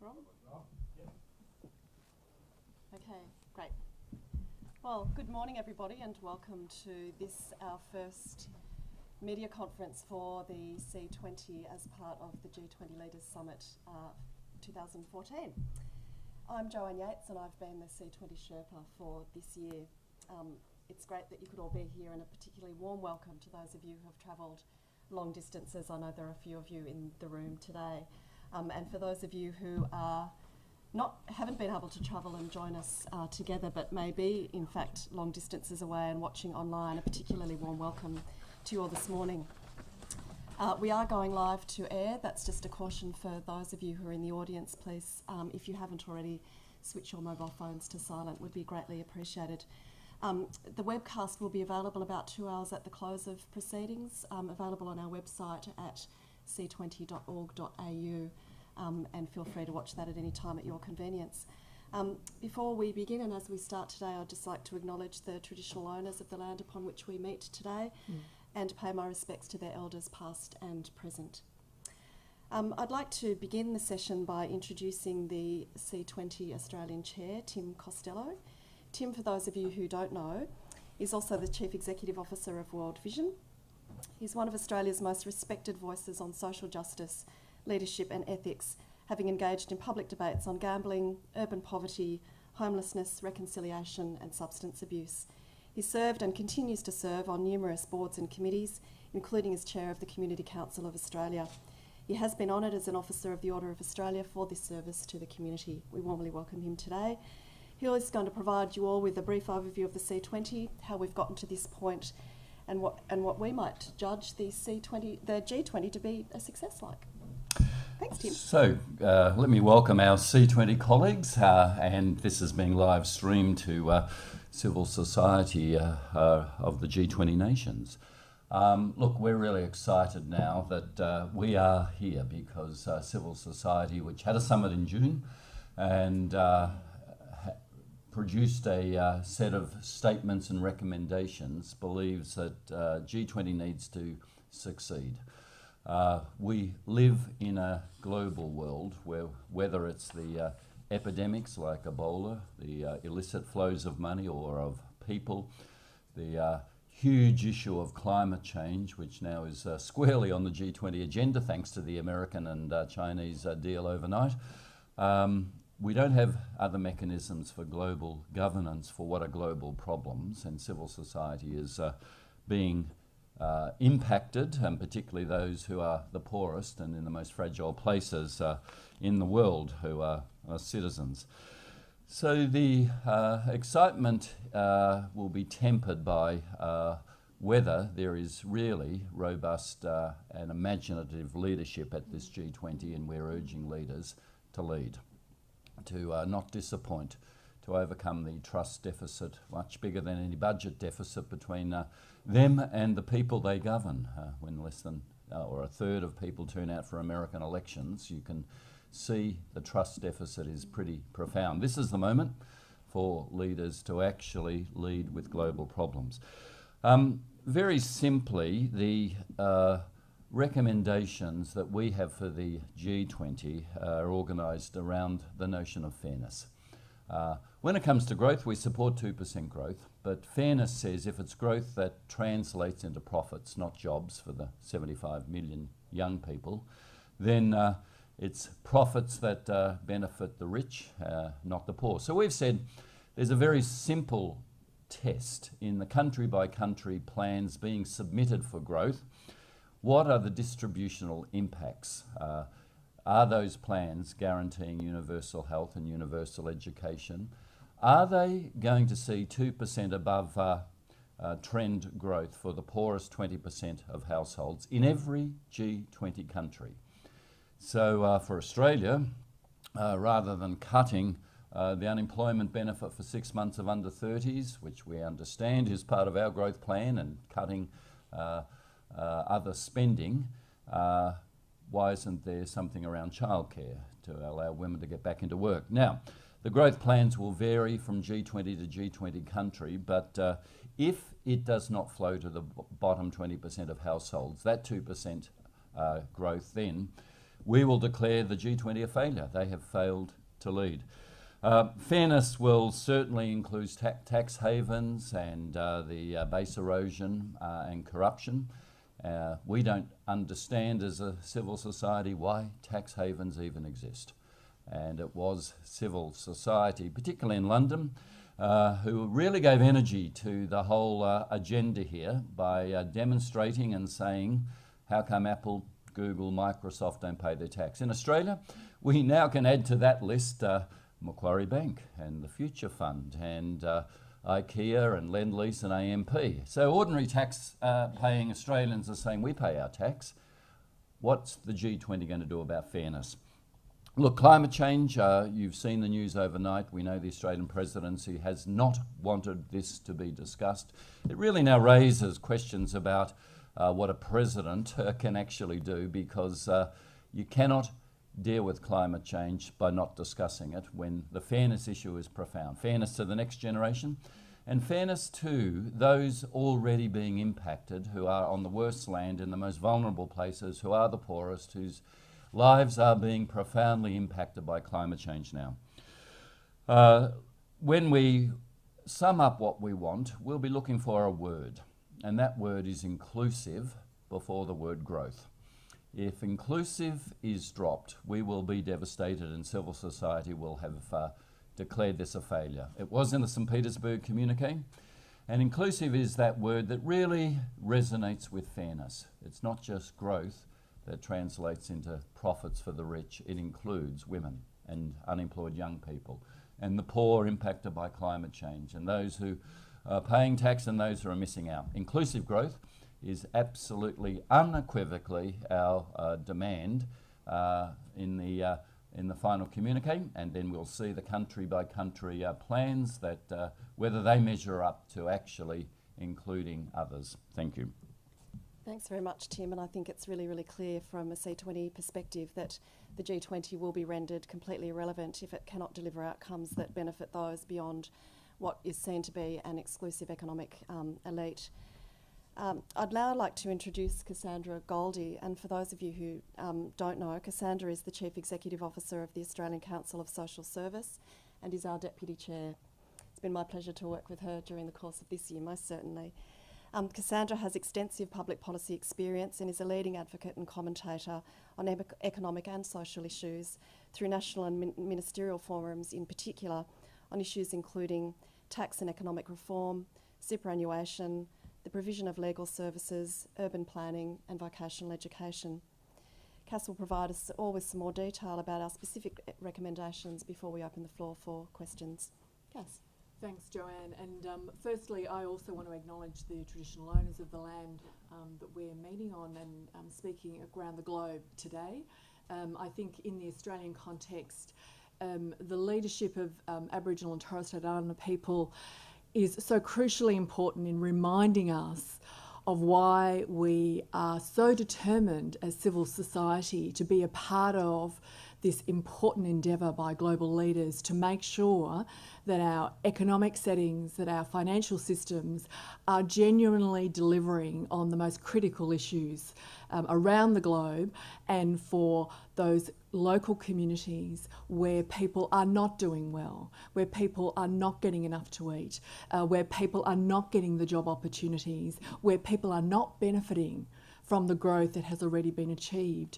Rob? Okay, great. Well, good morning everybody and welcome to this, our first media conference for the C20 as part of the G20 Leaders Summit 2014. I'm Joanne Yates and I've been the C20 Sherpa for this year. It's great that you could all be here, and a particularly warm welcome to those of you who have travelled long distances. I know there are a few of you in the room today. And for those of you who haven't been able to travel and join us together, but may be in fact long distances away and watching online, a particularly warm welcome to you all this morning. We are going live to air. That's just a caution for those of you who are in the audience. Please, if you haven't already, switch your mobile phones to silent, would be greatly appreciated. The webcast will be available about 2 hours at the close of proceedings, available on our website at c20.org.au, and feel free to watch that at any time at your convenience. Before we begin, and as we start today, I'd just like to acknowledge the traditional owners of the land upon which we meet today and pay my respects to their elders past and present. I'd like to begin the session by introducing the C20 Australian Chair, Tim Costello. Tim, for those of you who don't know, is also the Chief Executive Officer of World Vision. He's one of Australia's most respected voices on social justice, leadership and ethics, having engaged in public debates on gambling, urban poverty, homelessness, reconciliation and substance abuse. He served and continues to serve on numerous boards and committees, including as Chair of the Community Council of Australia. He has been honoured as an Officer of the Order of Australia for this service to the community. We warmly welcome him today. He is going to provide you all with a brief overview of the C20, how we've gotten to this point, and what we might judge the G20 to be a success like. Thanks, Tim. So let me welcome our C20 colleagues, and this is being live streamed to civil society of the G20 nations. Look, we're really excited now that we are here because civil society, which had a summit in June and produced a set of statements and recommendations, believes that G20 needs to succeed. We live in a global world where, whether it's the epidemics like Ebola, the illicit flows of money or of people, the huge issue of climate change, which now is squarely on the G20 agenda thanks to the American and Chinese deal overnight. We don't have other mechanisms for global governance for what are global problems, and civil society is being impacted, and particularly those who are the poorest and in the most fragile places in the world, who are citizens. So the excitement will be tempered by whether there is really robust and imaginative leadership at this G20, and we're urging leaders to lead, to not disappoint, to overcome the trust deficit, much bigger than any budget deficit, between them and the people they govern. When less than or a third of people turn out for American elections, you can see the trust deficit is pretty profound. This is the moment for leaders to actually lead with global problems. Very simply, the recommendations that we have for the G20 are organised around the notion of fairness. When it comes to growth, we support 2% growth, but fairness says if it's growth that translates into profits, not jobs for the 75 million young people, then it's profits that benefit the rich, not the poor. So we've said there's a very simple test in the country-by-country plans being submitted for growth. What are the distributional impacts? Are those plans guaranteeing universal health and universal education? Are they going to see 2% above trend growth for the poorest 20% of households in every G20 country? So for Australia, rather than cutting the unemployment benefit for 6 months of under 30s, which we understand is part of our growth plan, and cutting other spending, why isn't there something around childcare to allow women to get back into work? Now, the growth plans will vary from G20 to G20 country, but if it does not flow to the bottom 20% of households, that 2% growth then we will declare the G20 a failure. They have failed to lead. Fairness will certainly include tax havens and the base erosion and corruption. We don't understand as a civil society why tax havens even exist. And it was civil society, particularly in London, who really gave energy to the whole agenda here by demonstrating and saying, how come Apple, Google, Microsoft don't pay their tax? In Australia, we now can add to that list Macquarie Bank and the Future Fund and IKEA and Lend-Lease and AMP. So ordinary tax paying Australians are saying we pay our tax. What's the G20 going to do about fairness? Look, climate change, you've seen the news overnight. We know the Australian presidency has not wanted this to be discussed. It really now raises questions about what a president can actually do, because you cannot deal with climate change by not discussing it when the fairness issue is profound. Fairness to the next generation and fairness to those already being impacted, who are on the worst land in the most vulnerable places, who are the poorest, whose lives are being profoundly impacted by climate change now. When we sum up what we want, we'll be looking for a word, and that word is inclusive before the word growth. If inclusive is dropped, we will be devastated, and civil society will have declared this a failure. It was in the St. Petersburg communique, and inclusive is that word that really resonates with fairness. It's not just growth that translates into profits for the rich. It includes women and unemployed young people and the poor impacted by climate change and those who are paying tax and those who are missing out. Inclusive growth is absolutely unequivocally our demand in the final communique, and then we'll see the country by country plans that whether they measure up to actually including others. Thank you. Thanks very much, Tim, and I think it's really, really clear from a C20 perspective that the G20 will be rendered completely irrelevant if it cannot deliver outcomes that benefit those beyond what is seen to be an exclusive economic elite. I'd now like to introduce Cassandra Goldie, and for those of you who don't know, Cassandra is the Chief Executive Officer of the Australian Council of Social Service and is our Deputy Chair. It's been my pleasure to work with her during the course of this year, most certainly. Cassandra has extensive public policy experience and is a leading advocate and commentator on economic and social issues through national and ministerial forums, in particular on issues including tax and economic reform, superannuation, the provision of legal services, urban planning and vocational education. Cass will provide us all with some more detail about our specific recommendations before we open the floor for questions. Cass. Thanks, Joanne. And firstly, I also want to acknowledge the traditional owners of the land that we're meeting on and speaking around the globe today. I think in the Australian context, the leadership of Aboriginal and Torres Strait Islander people is so crucially important in reminding us of why we are so determined as civil society to be a part of this important endeavour by global leaders to make sure that our economic settings, that our financial systems are genuinely delivering on the most critical issues around the globe, and for those local communities where people are not doing well, where people are not getting enough to eat, where people are not getting the job opportunities, where people are not benefiting from the growth that has already been achieved.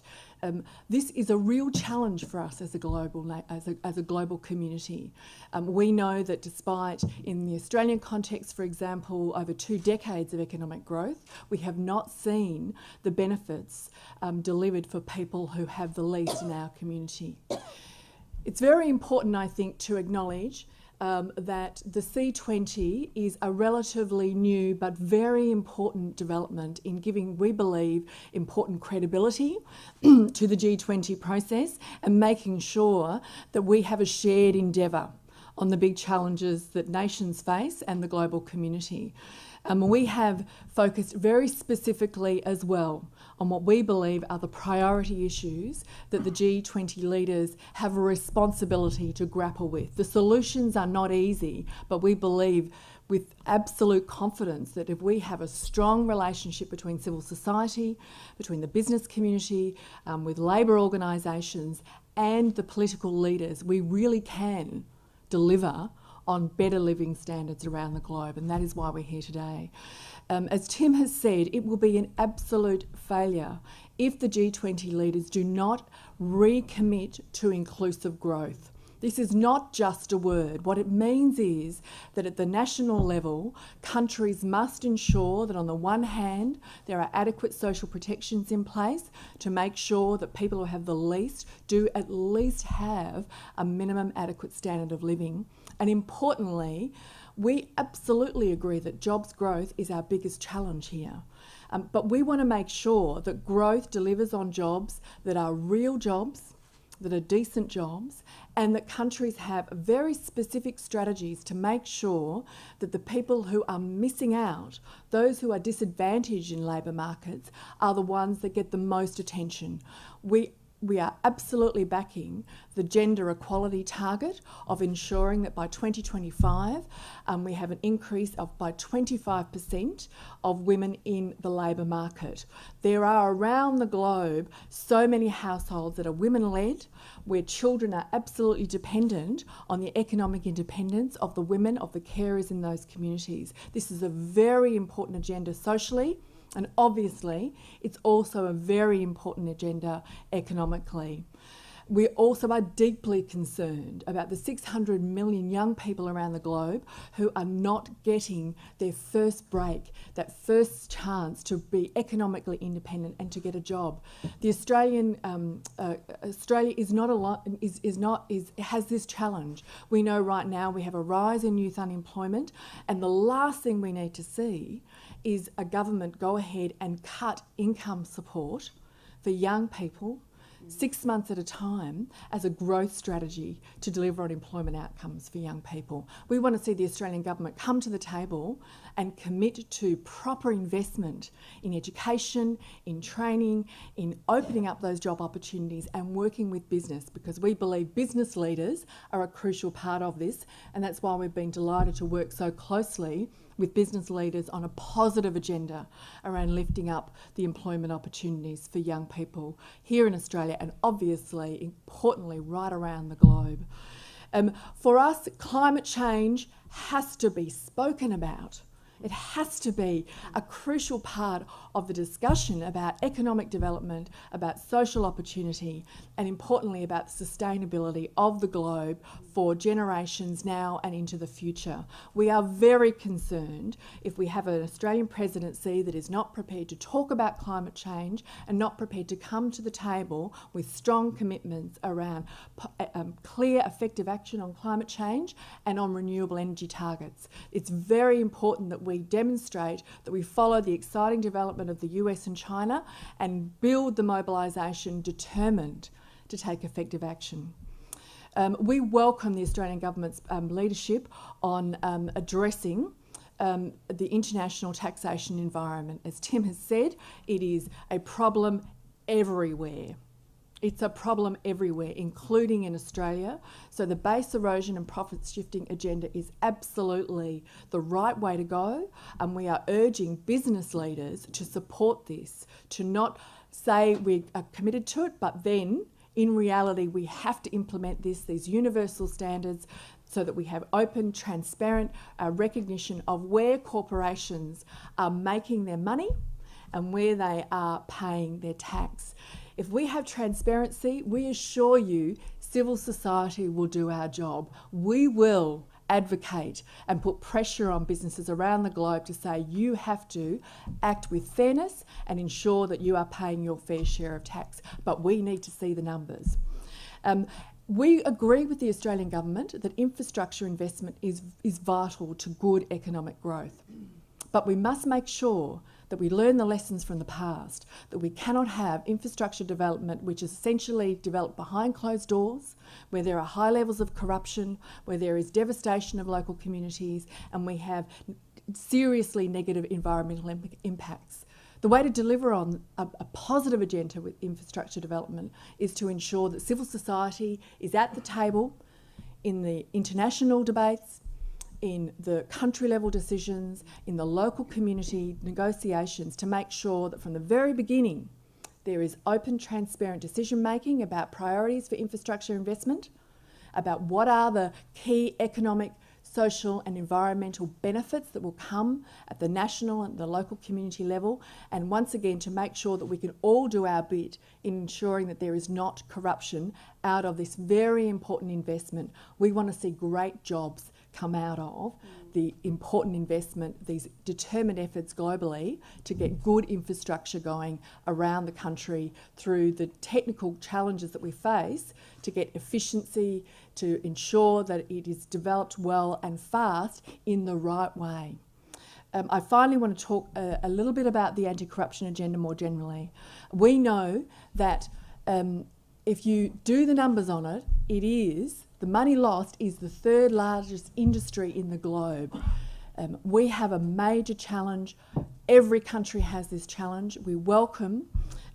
This is a real challenge for us as a global community. We know that despite, in the Australian context, for example, over 2 decades of economic growth, we have not seen the benefits delivered for people who have the least in our community. It's very important, I think, to acknowledge that the C20 is a relatively new but very important development in giving, we believe, important credibility to the G20 process and making sure that we have a shared endeavour on the big challenges that nations face and the global community. We have focused very specifically as well on what we believe are the priority issues that the G20 leaders have a responsibility to grapple with. The solutions are not easy, but we believe with absolute confidence that if we have a strong relationship between civil society, between the business community, with labour organisations and the political leaders, we really can deliver on better living standards around the globe, and that is why we're here today. As Tim has said, it will be an absolute failure if the G20 leaders do not recommit to inclusive growth. This is not just a word. What it means is that at the national level, countries must ensure that on the one hand, there are adequate social protections in place to make sure that people who have the least do at least have a minimum adequate standard of living. And importantly, we absolutely agree that jobs growth is our biggest challenge here. But we want to make sure that growth delivers on jobs that are real jobs, that are decent jobs, and that countries have very specific strategies to make sure that the people who are missing out, those who are disadvantaged in labour markets, are the ones that get the most attention. We are absolutely backing the gender equality target of ensuring that by 2025 we have an increase of by 25% of women in the labour market. There are around the globe so many households that are women-led, where children are absolutely dependent on the economic independence of the women, of the carers in those communities. This is a very important agenda socially, and obviously, it's also a very important agenda economically. We also are deeply concerned about the 600 million young people around the globe who are not getting their first break, that first chance to be economically independent and to get a job. The Australia is not alone, has this challenge. We know right now we have a rise in youth unemployment, and the last thing we need to see is a government go ahead and cut income support for young people 6 months at a time as a growth strategy to deliver on employment outcomes for young people. We want to see the Australian government come to the table and commit to proper investment in education, in training, in opening up those job opportunities and working with business, because we believe business leaders are a crucial part of this, and that's why we've been delighted to work so closely with business leaders on a positive agenda around lifting up the employment opportunities for young people here in Australia and obviously, importantly, right around the globe. For us, climate change has to be spoken about. It has to be a crucial part of the discussion about economic development, about social opportunity, and importantly about the sustainability of the globe for generations now and into the future. We are very concerned if we have an Australian presidency that is not prepared to talk about climate change and not prepared to come to the table with strong commitments around clear, effective action on climate change and on renewable energy targets. It's very important that we demonstrate that we follow the exciting development of the US and China and build the mobilisation determined to take effective action. We welcome the Australian government's leadership on addressing the international taxation environment. As Tim has said, it is a problem everywhere. It's a problem everywhere, including in Australia. So the base erosion and profit shifting agenda is absolutely the right way to go, and we are urging business leaders to support this, to not say we are committed to it, but then in reality we have to implement these universal standards so that we have open, transparent recognition of where corporations are making their money and where they are paying their tax. If we have transparency, we assure you civil society will do our job. We will advocate and put pressure on businesses around the globe to say you have to act with fairness and ensure that you are paying your fair share of tax. But we need to see the numbers. We agree with the Australian government that infrastructure investment is vital to good economic growth. But we must make sure that we learn the lessons from the past, that we cannot have infrastructure development which is essentially developed behind closed doors, where there are high levels of corruption, where there is devastation of local communities, and we have seriously negative environmental impacts. The way to deliver on a positive agenda with infrastructure development is to ensure that civil society is at the table in the international debates, in the country level decisions, in the local community negotiations, to make sure that from the very beginning there is open, transparent decision making about priorities for infrastructure investment, about what are the key economic, social and environmental benefits that will come at the national and the local community level, and once again to make sure that we can all do our bit in ensuring that there is not corruption out of this very important investment. We want to see great jobs come out of the important investment, these determined efforts globally to get good infrastructure going around the country through the technical challenges that we face, to get efficiency, to ensure that it is developed well and fast in the right way. I finally want to talk a little bit about the anti-corruption agenda more generally. We know that if you do the numbers on it, the money lost is the third largest industry in the globe. We have a major challenge. Every country has this challenge. We welcome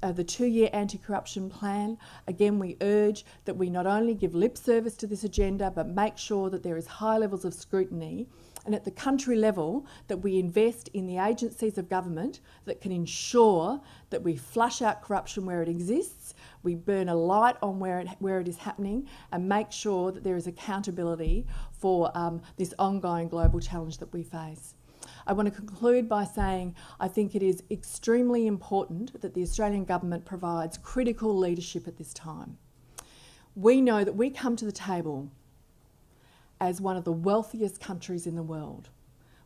the 2-year anti-corruption plan. Again, we urge that we not only give lip service to this agenda, but make sure that there is high levels of scrutiny, and at the country level that we invest in the agencies of government that can ensure that we flush out corruption where it exists, we burn a light on where it is happening, and make sure that there is accountability for this ongoing global challenge that we face. I want to conclude by saying I think it is extremely important that the Australian government provides critical leadership at this time. We know that we come to the table as one of the wealthiest countries in the world.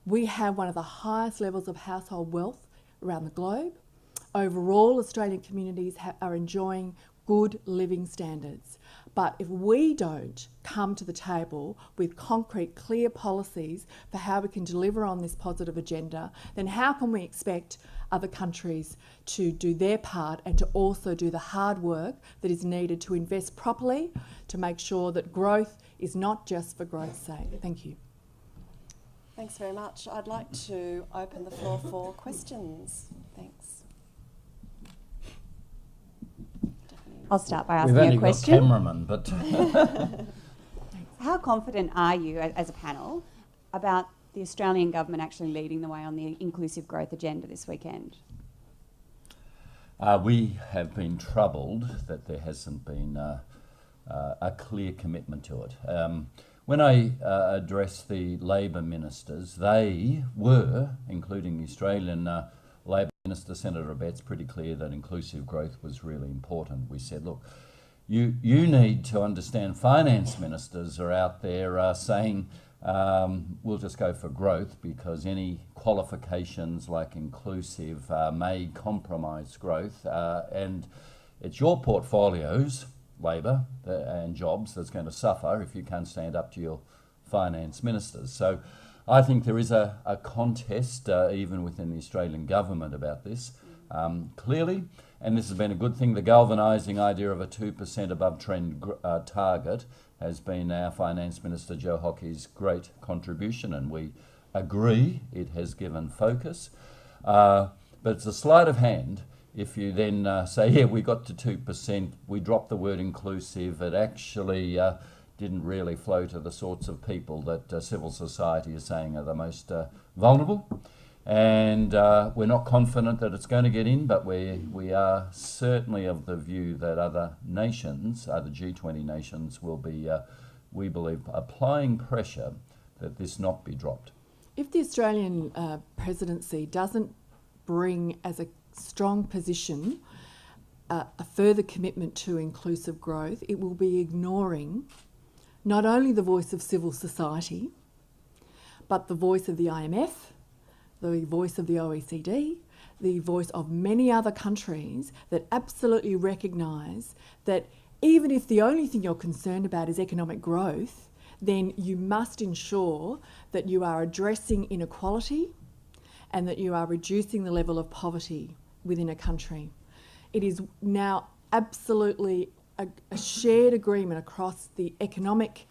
We have one of the highest levels of household wealth around the globe. Overall, Australian communities are enjoying good living standards. But if we don't come to the table with concrete, clear policies for how we can deliver on this positive agenda, then how can we expect other countries to do their part and to also do the hard work that is needed to invest properly to make sure that growth is not just for growth's sake? Thank you. Thanks very much. I'd like to open the floor for questions. Thanks. I'll start by asking a question. We've only got cameramen, but... How confident are you as a panel about the Australian government actually leading the way on the inclusive growth agenda this weekend? We have been troubled that there hasn't been a clear commitment to it. When I addressed the Labor ministers, they were, including the Australian Labor Minister, Senator Abetz, pretty clear that inclusive growth was really important. We said, look, you need to understand finance ministers are out there saying we'll just go for growth because any qualifications like inclusive may compromise growth, and it's your portfolios, Labor and jobs, that's going to suffer if you can't stand up to your finance ministers. So I think there is a contest even within the Australian government about this. Clearly, and this has been a good thing, the galvanising idea of a 2% above trend target has been our Finance Minister Joe Hockey's great contribution, and we agree it has given focus. But it's a sleight of hand if you then say, yeah, we got to 2%, we dropped the word inclusive. It actually didn't really flow to the sorts of people that civil society is saying are the most vulnerable. And we're not confident that it's going to get in, but we are certainly of the view that other nations, other G20 nations, will be, we believe, applying pressure that this not be dropped. If the Australian presidency doesn't bring as a strong position a further commitment to inclusive growth, it will be ignoring not only the voice of civil society, but the voice of the IMF, the voice of the OECD, the voice of many other countries that absolutely recognise that even if the only thing you're concerned about is economic growth, then you must ensure that you are addressing inequality and that you are reducing the level of poverty within a country. It is now absolutely a shared agreement across the economic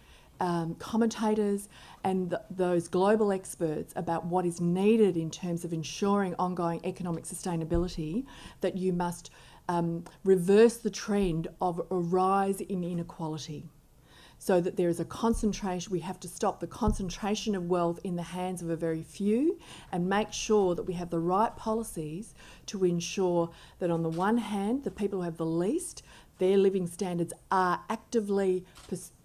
commentators and those global experts about what is needed in terms of ensuring ongoing economic sustainability, that you must reverse the trend of a rise in inequality. so that there is a concentration. We have to stop the concentration of wealth in the hands of a very few and make sure that we have the right policies to ensure that on the one hand, the people who have the least, their living standards are actively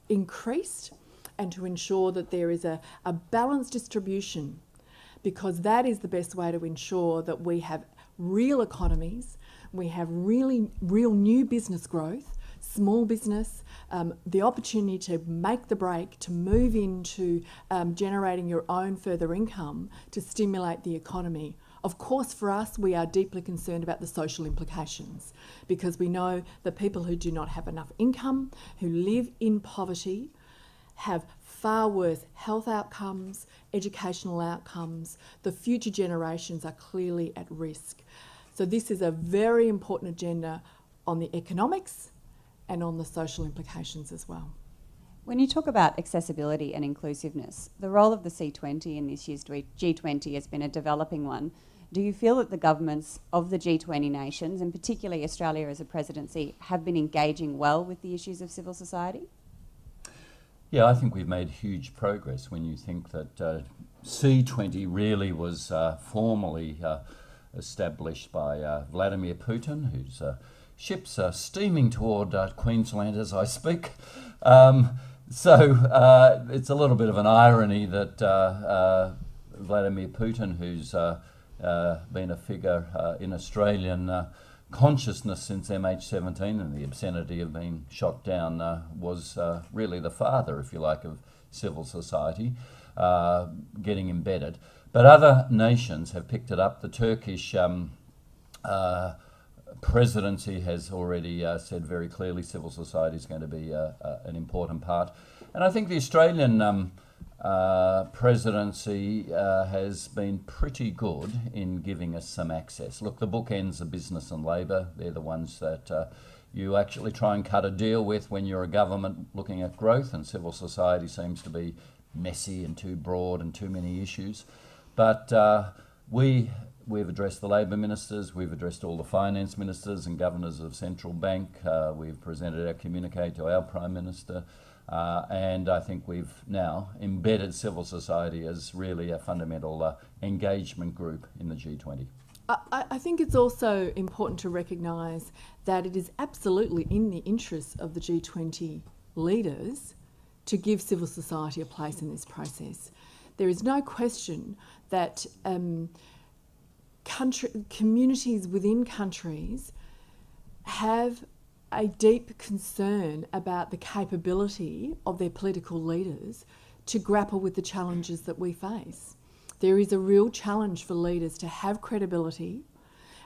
increased, and to ensure that there is a balanced distribution, because that is the best way to ensure that we have real economies, we have real new business growth, small business, the opportunity to make the break, to move into generating your own further income to stimulate the economy. Of course, for us, we are deeply concerned about the social implications, because we know that people who do not have enough income, who live in poverty, have far worse health outcomes, educational outcomes. The future generations are clearly at risk. So this is a very important agenda on the economics and on the social implications as well. When you talk about accessibility and inclusiveness, the role of the C20 in this year's G20 has been a developing one. Do you feel that the governments of the G20 nations, and particularly Australia as a presidency, have been engaging well with the issues of civil society? Yeah, I think we've made huge progress when you think that C20 really was formally established by Vladimir Putin, whose ships are steaming toward Queensland as I speak. So it's a little bit of an irony that Vladimir Putin, who's been a figure in Australian consciousness since MH17 and the obscenity of being shot down, was really the father, if you like, of civil society getting embedded. But other nations have picked it up. The Turkish presidency has already said very clearly civil society is going to be an important part. And I think the Australian presidency has been pretty good in giving us some access. Look, the bookends are business and labour. They're the ones that you actually try and cut a deal with when you're a government looking at growth, and civil society seems to be messy and too broad and too many issues. But we've addressed the Labor ministers, we've addressed all the finance ministers and governors of central bank, we've presented our communique to our Prime Minister, and I think we've now embedded civil society as really a fundamental engagement group in the G20. I think it's also important to recognise that it is absolutely in the interests of the G20 leaders to give civil society a place in this process. There is no question that communities within countries have a deep concern about the capability of their political leaders to grapple with the challenges that we face. There is a real challenge for leaders to have credibility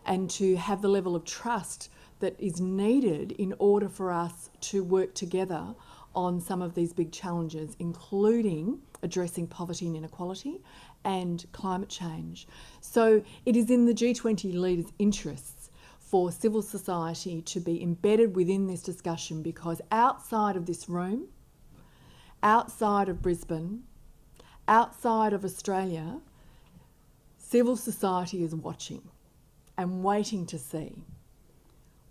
and to have the level of trust that is needed in order for us to work together on some of these big challenges, including addressing poverty and inequality and climate change. So it is in the G20 leaders' interests for civil society to be embedded within this discussion, because outside of this room, outside of Brisbane, outside of Australia, civil society is watching and waiting to see,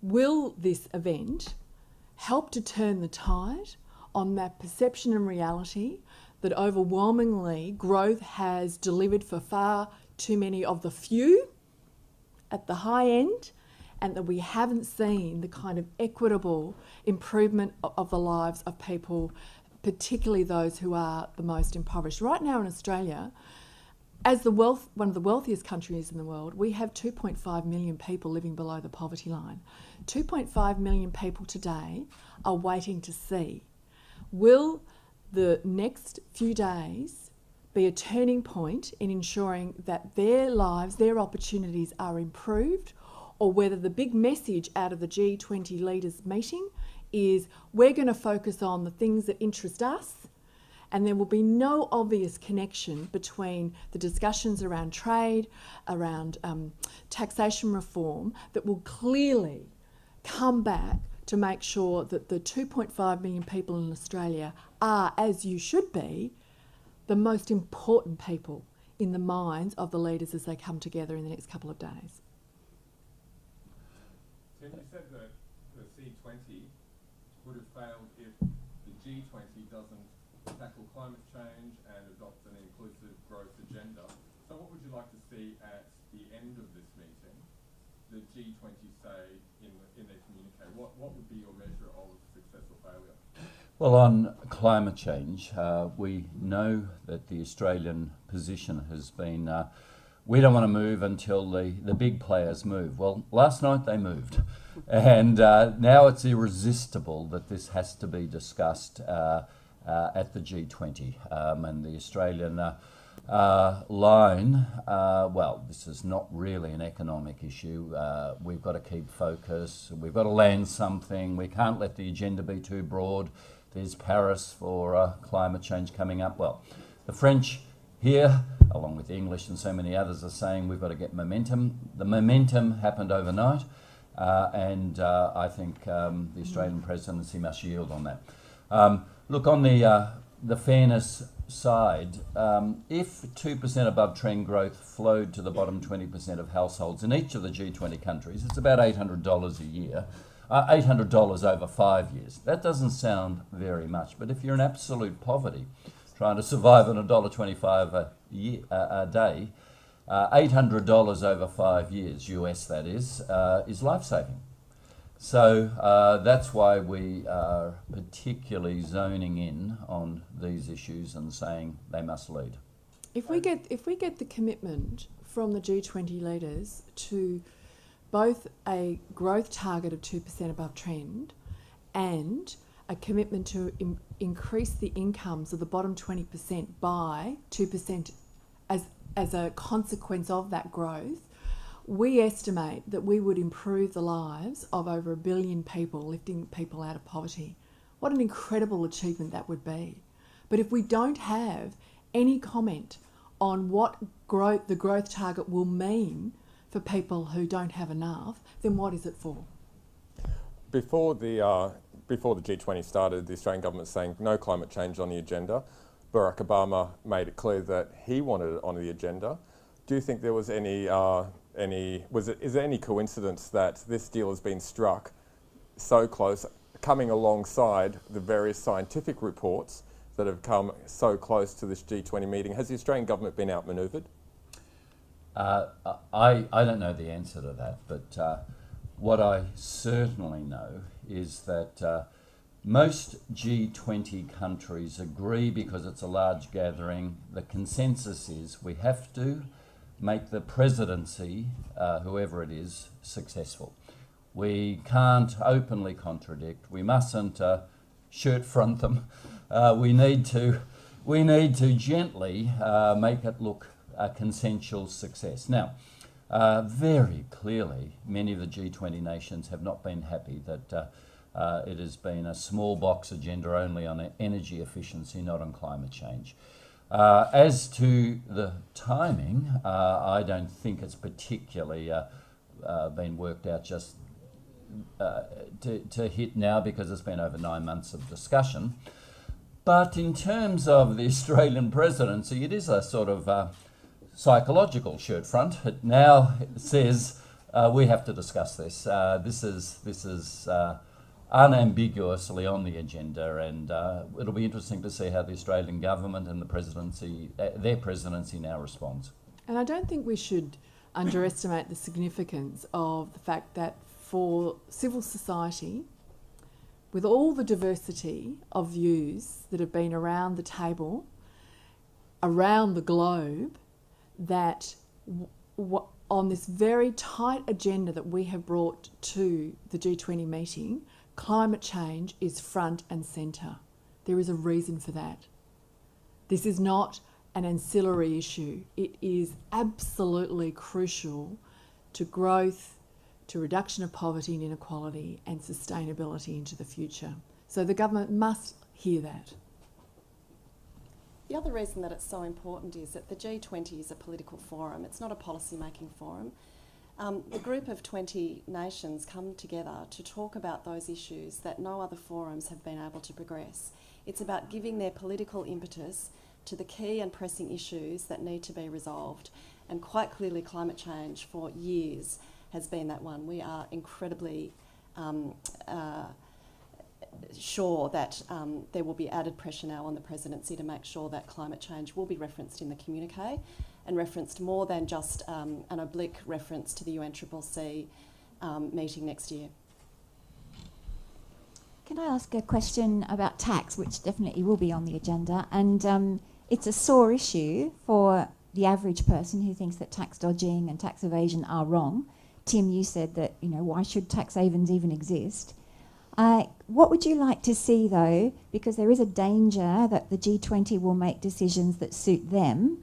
will this event help to turn the tide on that perception and reality that overwhelmingly growth has delivered for far too many of the few at the high end, and that we haven't seen the kind of equitable improvement of the lives of people, particularly those who are the most impoverished. Right now in Australia, as one of the wealthiest countries in the world, we have 2.5 million people living below the poverty line. 2.5 million people today are waiting to see, will the next few days be a turning point in ensuring that their lives, their opportunities are improved, or whether the big message out of the G20 leaders meeting is we're going to focus on the things that interest us, and there will be no obvious connection between the discussions around trade, around taxation reform, that will clearly come back to make sure that the 2.5 million people in Australia are, as you should be, the most important people in the minds of the leaders as they come together in the next couple of days. Tim, you said that the C20 would have failed if the G20 doesn't tackle climate change and adopt an inclusive growth agenda. So what would you like to see at the end of this meeting, the G20 say in their communique? What would be your measure of success or failure? Well, on climate change, we know that the Australian position has been we don't want to move until the big players move. Well, last night they moved, and now it's irresistible that this has to be discussed at the G20. And the Australian line, well, this is not really an economic issue. We've got to keep focus. We've got to land something. We can't let the agenda be too broad. There's Paris for climate change coming up. Well, the French here, along with the English and so many others, are saying we've got to get momentum. The momentum happened overnight, and I think the Australian presidency must yield on that. Look, on the fairness side, if 2% above trend growth flowed to the bottom 20% of households in each of the G20 countries, it's about $800 a year. $800 over 5 years. That doesn't sound very much, but if you're in absolute poverty, trying to survive on $1.25 a day, $800 over 5 years, US that is life-saving. So that's why we are particularly zoning in on these issues and saying they must lead. If we get the commitment from the G20 leaders to both a growth target of 2% above trend and a commitment to increase the incomes of the bottom 20% by 2% as a consequence of that growth, we estimate that we would improve the lives of over 1 billion people, lifting people out of poverty. What an incredible achievement that would be. But if we don't have any comment on what the growth target will mean for people who don't have enough, then what is it for? Before the G20 started, the Australian government saying no climate change on the agenda. Barack Obama made it clear that he wanted it on the agenda. Do you think there was is there any coincidence that this deal has been struck so close, coming alongside the various scientific reports that have come so close to this G20 meeting? Has the Australian government been outmanoeuvred? I don't know the answer to that, but what I certainly know is that most G20 countries agree, because it's a large gathering, the consensus is we have to make the presidency, whoever it is, successful. We can't openly contradict. We mustn't shirt front them. We need to gently make it look a consensual success. Now, very clearly, many of the G20 nations have not been happy that it has been a small box agenda only on energy efficiency, not on climate change. As to the timing, I don't think it's particularly been worked out just to hit now, because it's been over 9 months of discussion. But in terms of the Australian presidency, it is a sort of psychological shirt front. It now says we have to discuss this. This is unambiguously on the agenda, and it'll be interesting to see how the Australian government and the presidency, their presidency, now responds. And I don't think we should underestimate the significance of the fact that for civil society, with all the diversity of views that have been around the table, around the globe, that on this very tight agenda that we have brought to the G20 meeting, climate change is front and centre. There is a reason for that. This is not an ancillary issue. It is absolutely crucial to growth, to reduction of poverty and inequality, and sustainability into the future. So the government must hear that. The other reason that it's so important is that the G20 is a political forum. It's not a policy-making forum. The group of 20 nations come together to talk about those issues that no other forums have been able to progress. It's about giving their political impetus to the key and pressing issues that need to be resolved. And quite clearly, climate change for years has been that one. We are incredibly sure that there will be added pressure now on the presidency to make sure that climate change will be referenced in the communique and referenced more than just an oblique reference to the UNCCC meeting next year. Can I ask a question about tax, which definitely will be on the agenda? And it's a sore issue for the average person who thinks that tax dodging and tax evasion are wrong. Tim, you said that, you know, why should tax havens even exist? What would you like to see, though, because there is a danger that the G20 will make decisions that suit them,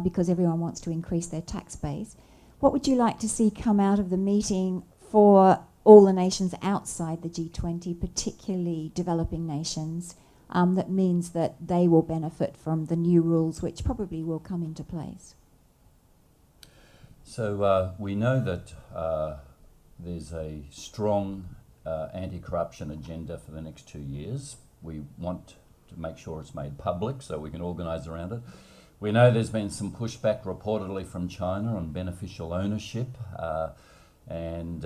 because everyone wants to increase their tax base. What would you like to see come out of the meeting for all the nations outside the G20, particularly developing nations, that means that they will benefit from the new rules which probably will come into place? So we know that there's a strong anti-corruption agenda for the next 2 years. We want to make sure it's made public so we can organise around it. We know there's been some pushback reportedly from China on beneficial ownership, and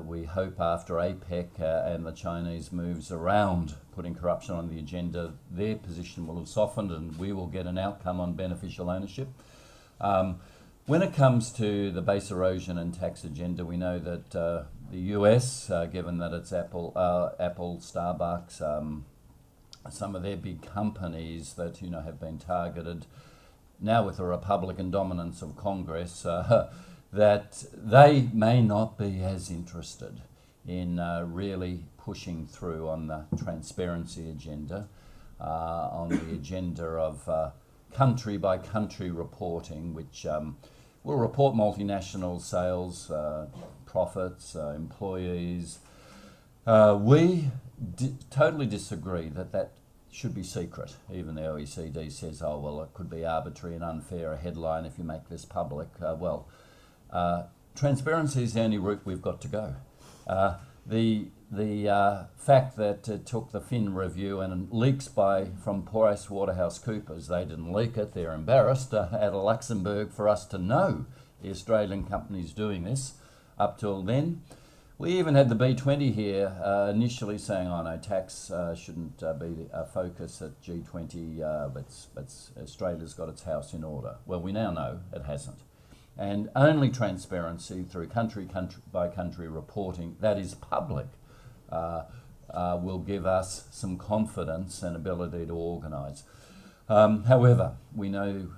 we hope after APEC and the Chinese moves around putting corruption on the agenda, their position will have softened and we will get an outcome on beneficial ownership. When it comes to the base erosion and tax agenda, we know that the US, given that it's Apple, Starbucks, some of their big companies that have been targeted now with the Republican dominance of Congress, that they may not be as interested in really pushing through on the transparency agenda, on the agenda of country by country reporting, which will report multinational sales, profits, employees. We totally disagree that should be secret. Even the OECD says, oh, well, it could be arbitrary and unfair, a headline if you make this public. Transparency is the only route we've got to go. The fact that it took the Fin review and leaks from PricewaterhouseCoopers, they didn't leak it, they're embarrassed, out of Luxembourg for us to know the Australian companies doing this. Up till then, we even had the B20 here initially saying, oh no, tax shouldn't be a focus at G20, but Australia's got its house in order. Well, we now know it hasn't. And only transparency through country by country reporting that is public will give us some confidence and ability to organise. However, we know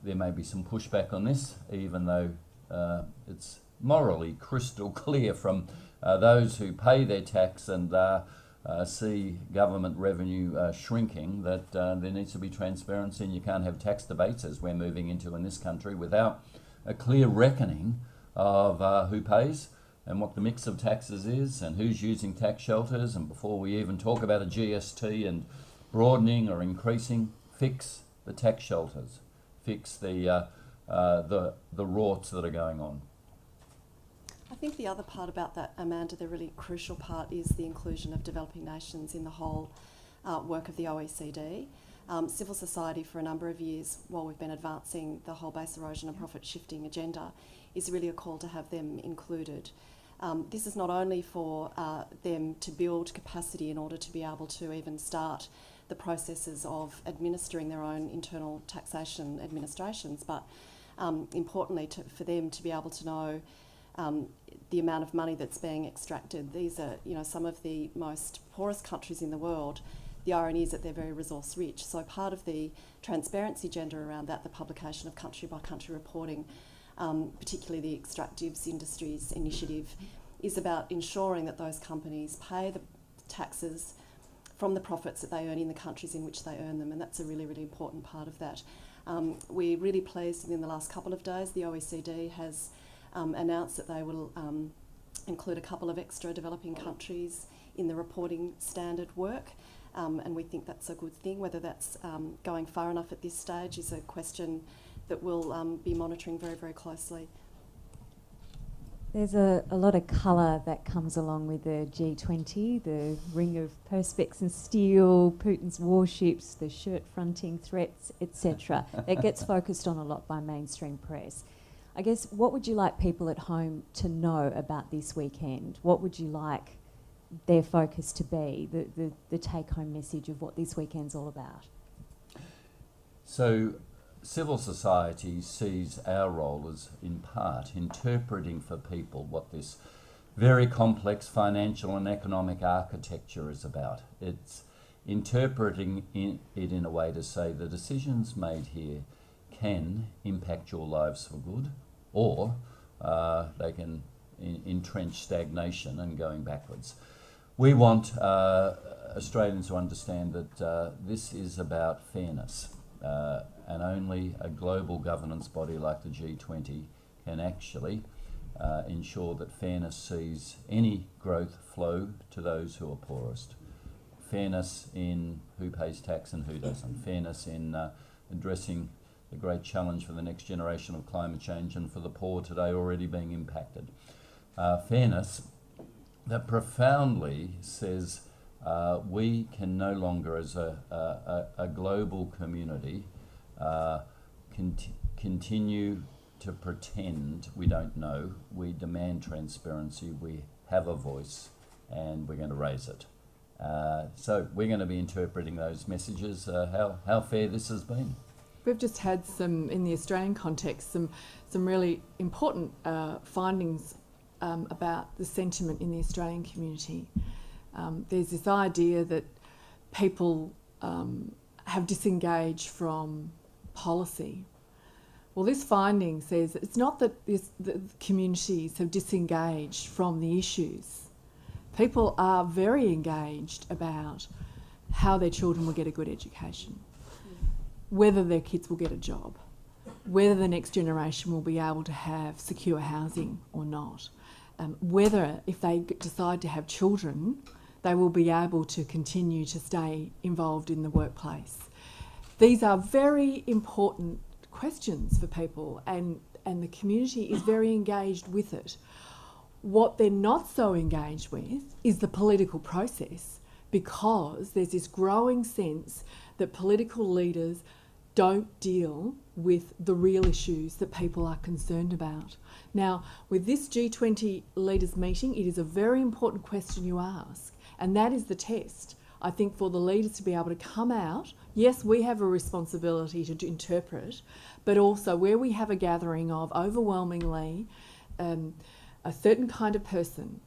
there may be some pushback on this, even though it's morally crystal clear from those who pay their tax and see government revenue shrinking that there needs to be transparency, and you can't have tax debates, as we're moving into in this country, without a clear reckoning of who pays and what the mix of taxes is and who's using tax shelters. And before we even talk about a GST and broadening or increasing, fix the tax shelters, fix the rorts that are going on. I think the other part about that, Amanda, the really crucial part, is the inclusion of developing nations in the whole work of the OECD. Civil society for a number of years, while we've been advancing the whole base erosion and profit shifting agenda, is really a call to have them included. This is not only for them to build capacity in order to be able to even start the processes of administering their own internal taxation administrations, but importantly for them to be able to know the amount of money that's being extracted. These are, some of the most poorest countries in the world. The irony is that they're very resource rich. So part of the transparency agenda around that, the publication of country by country reporting, particularly the extractives industries initiative, is about ensuring that those companies pay the taxes from the profits that they earn in the countries in which they earn them, and that's a really, really important part of that. We're really pleased that in the last couple of days the OECD has announced that they will include a couple of extra developing countries in the reporting standard work. And we think that's a good thing. Whether that's going far enough at this stage is a question that we'll be monitoring very, very closely. There's a lot of colour that comes along with the G20, the ring of perspex and steel, Putin's warships, the shirt-fronting threats, etc. That gets focused on a lot by mainstream press. I guess, what would you like people at home to know about this weekend? What would you like their focus to be, the take-home message of what this weekend's all about? So civil society sees our role as, in part, interpreting for people what this very complex financial and economic architecture is about. It's interpreting it in a way to say the decisions made here can impact your lives for good, or they can entrench stagnation and going backwards. We want Australians to understand that this is about fairness, and only a global governance body like the G20 can actually ensure that fairness sees any growth flow to those who are poorest. Fairness in who pays tax and who doesn't. Fairness in addressing the great challenge for the next generation of climate change and for the poor today already being impacted. Fairness that profoundly says we can no longer, as a global community, continue to pretend we don't know. We demand transparency, we have a voice, and we're going to raise it. So we're going to be interpreting those messages, how fair this has been. We've just had some, in the Australian context, some really important findings about the sentiment in the Australian community. There's this idea that people have disengaged from policy. Well, this finding says that it's not that the communities have disengaged from the issues. People are very engaged about how their children will get a good education, whether their kids will get a job, whether the next generation will be able to have secure housing or not, whether if they decide to have children, they will be able to continue to stay involved in the workplace. These are very important questions for people, and the community is very engaged with it. What they're not so engaged with is the political process, because there's this growing sense that political leaders don't deal with the real issues that people are concerned about. Now, with this G20 leaders meeting, it is a very important question you ask, and that is the test, I think, for the leaders to be able to come out. Yes, we have a responsibility to interpret, but also where we have a gathering of overwhelmingly a certain kind of person,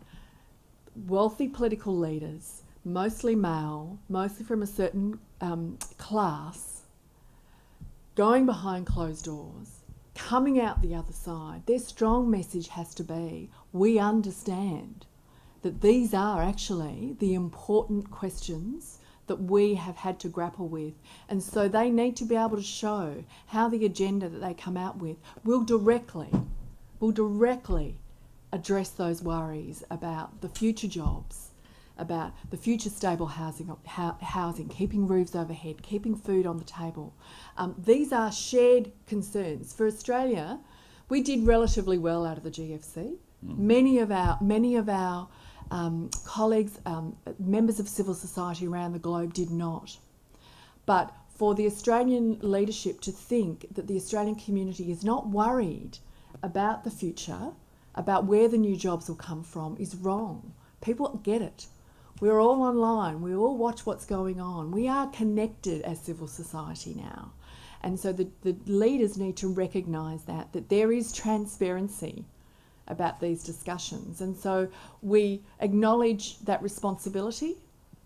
wealthy political leaders, mostly male, mostly from a certain class, going behind closed doors, coming out the other side. Their strong message has to be, we understand that these are actually the important questions that we have had to grapple with. And so they need to be able to show how the agenda that they come out with will directly address those worries about the future jobs, about the future stable housing, keeping roofs overhead, keeping food on the table. These are shared concerns. For Australia, we did relatively well out of the GFC. Many of our colleagues, members of civil society around the globe did not. But for the Australian leadership to think that the Australian community is not worried about the future, about where the new jobs will come from, is wrong. People get it. We're all online. We all watch what's going on. We are connected as civil society now. And so the leaders need to recognise that there is transparency about these discussions. And so we acknowledge that responsibility.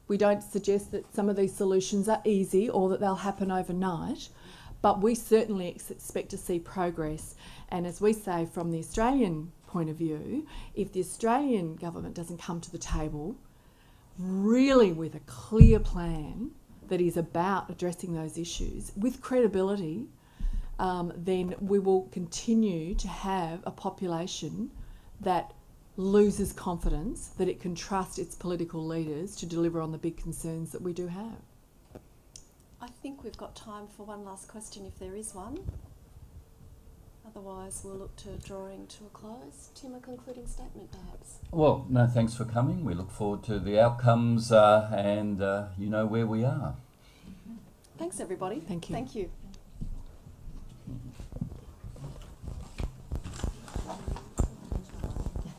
We don't suggest that some of these solutions are easy or that they'll happen overnight, but we certainly expect to see progress. And as we say, from the Australian point of view, if the Australian government doesn't come to the table really with a clear plan that is about addressing those issues with credibility, then we will continue to have a population that loses confidence that it can trust its political leaders to deliver on the big concerns that we do have. I think we've got time for one last question if there is one. Otherwise, we'll look to drawing to a close. Tim, a concluding statement perhaps? Well, no, thanks for coming. We look forward to the outcomes and you know where we are. Thanks everybody. Thank you. Thank you.